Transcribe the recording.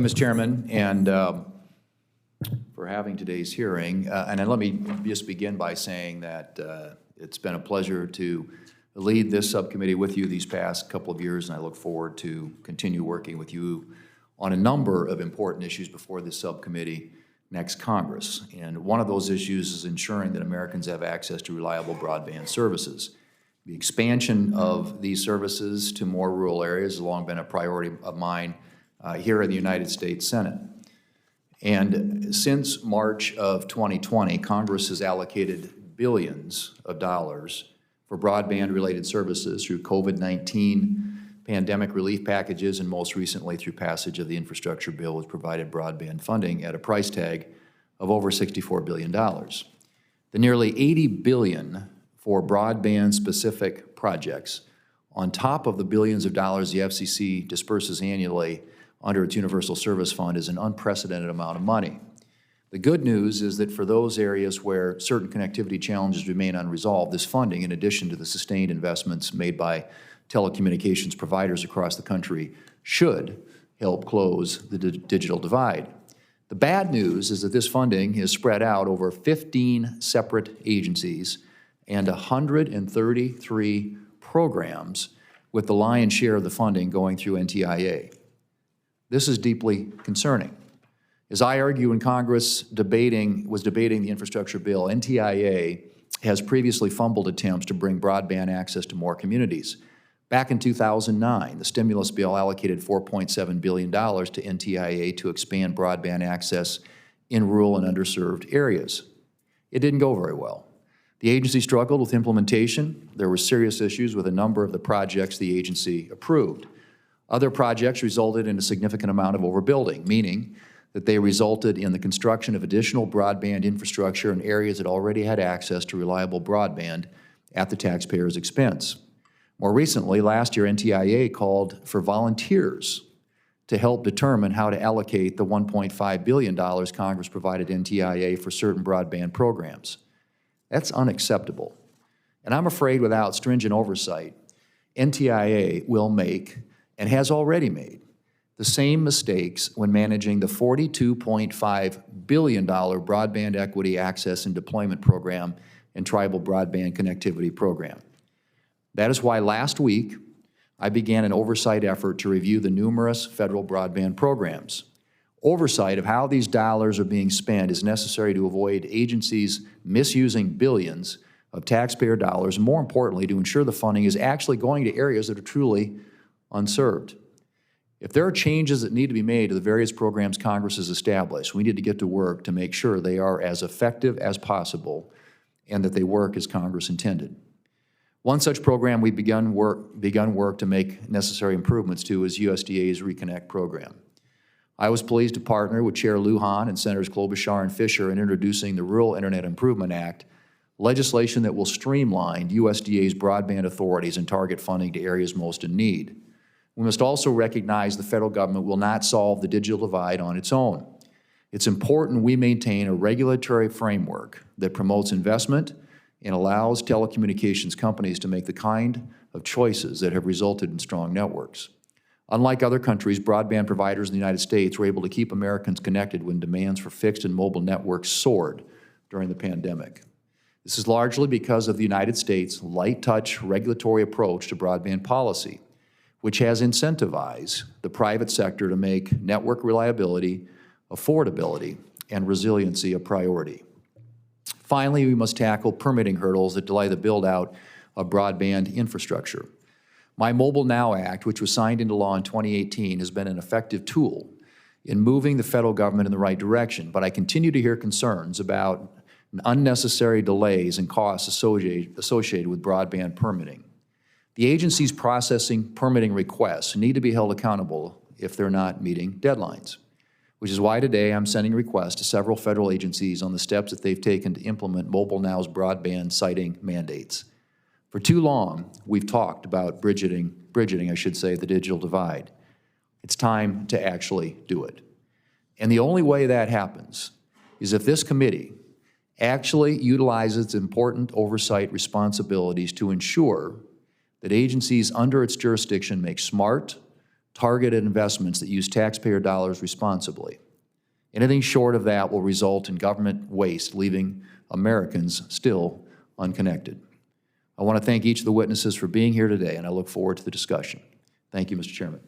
Mr. Chairman, and for having today's hearing. And then let me just begin by saying that it's been a pleasure to lead this subcommittee with you these past couple of years, and I look forward to continue working with you on a number of important issues before this subcommittee next Congress. And one of those issues is ensuring that Americans have access to reliable broadband services. The expansion of these services to more rural areas has long been a priority of mine here in the United States Senate. And since March of 2020, Congress has allocated billions of dollars for broadband-related services through COVID-19 pandemic relief packages, and most recently through passage of the infrastructure bill, which provided broadband funding at a price tag of over $64 billion. The nearly $80 billion for broadband-specific projects, on top of the billions of dollars the FCC disperses annually under its Universal Service Fund, is an unprecedented amount of money. The good news is that for those areas where certain connectivity challenges remain unresolved, this funding, in addition to the sustained investments made by telecommunications providers across the country, should help close the digital divide. The bad news is that this funding is spread out over 15 separate agencies and 133 programs, with the lion's share of the funding going through NTIA. This is deeply concerning. As I argue in Congress was debating the infrastructure bill, NTIA has previously fumbled attempts to bring broadband access to more communities. Back in 2009, the stimulus bill allocated $4.7 billion to NTIA to expand broadband access in rural and underserved areas. It didn't go very well. The agency struggled with implementation. There were serious issues with a number of the projects the agency approved. Other projects resulted in a significant amount of overbuilding, meaning that they resulted in the construction of additional broadband infrastructure in areas that already had access to reliable broadband at the taxpayer's expense. More recently, last year, NTIA called for volunteers to help determine how to allocate the $1.5 billion Congress provided NTIA for certain broadband programs. That's unacceptable. And I'm afraid without stringent oversight, NTIA will make, and has already made, the same mistakes when managing the $42.5 billion Broadband Equity Access and Deployment Program and Tribal Broadband Connectivity Program. That is why last week I began an oversight effort to review the numerous federal broadband programs. Oversight of how these dollars are being spent is necessary to avoid agencies misusing billions of taxpayer dollars, and more importantly, to ensure the funding is actually going to areas that are truly unserved. If there are changes that need to be made to the various programs Congress has established, we need to get to work to make sure they are as effective as possible and that they work as Congress intended. One such program we've begun work to make necessary improvements to is USDA's Reconnect program. I was pleased to partner with Chair Lujan and Senators Klobuchar and Fisher in introducing the Rural Internet Improvement Act, legislation that will streamline USDA's broadband authorities and target funding to areas most in need. We must also recognize the federal government will not solve the digital divide on its own. It's important we maintain a regulatory framework that promotes investment and allows telecommunications companies to make the kind of choices that have resulted in strong networks. Unlike other countries, broadband providers in the United States were able to keep Americans connected when demands for fixed and mobile networks soared during the pandemic. This is largely because of the United States' light-touch regulatory approach to broadband policy, which has incentivized the private sector to make network reliability, affordability, and resiliency a priority. Finally, we must tackle permitting hurdles that delay the build-out of broadband infrastructure. My Mobile Now Act, which was signed into law in 2018, has been an effective tool in moving the federal government in the right direction, but I continue to hear concerns about unnecessary delays and costs associated with broadband permitting. The agencies processing permitting requests need to be held accountable if they're not meeting deadlines, which is why today I'm sending requests to several federal agencies on the steps that they've taken to implement Mobile Now's broadband siting mandates. For too long, we've talked about bridging, the digital divide. It's time to actually do it. And the only way that happens is if this committee actually utilizes its important oversight responsibilities to ensure that agencies under its jurisdiction make smart, targeted investments that use taxpayer dollars responsibly. Anything short of that will result in government waste, leaving Americans still unconnected. I want to thank each of the witnesses for being here today, and I look forward to the discussion. Thank you, Mr. Chairman.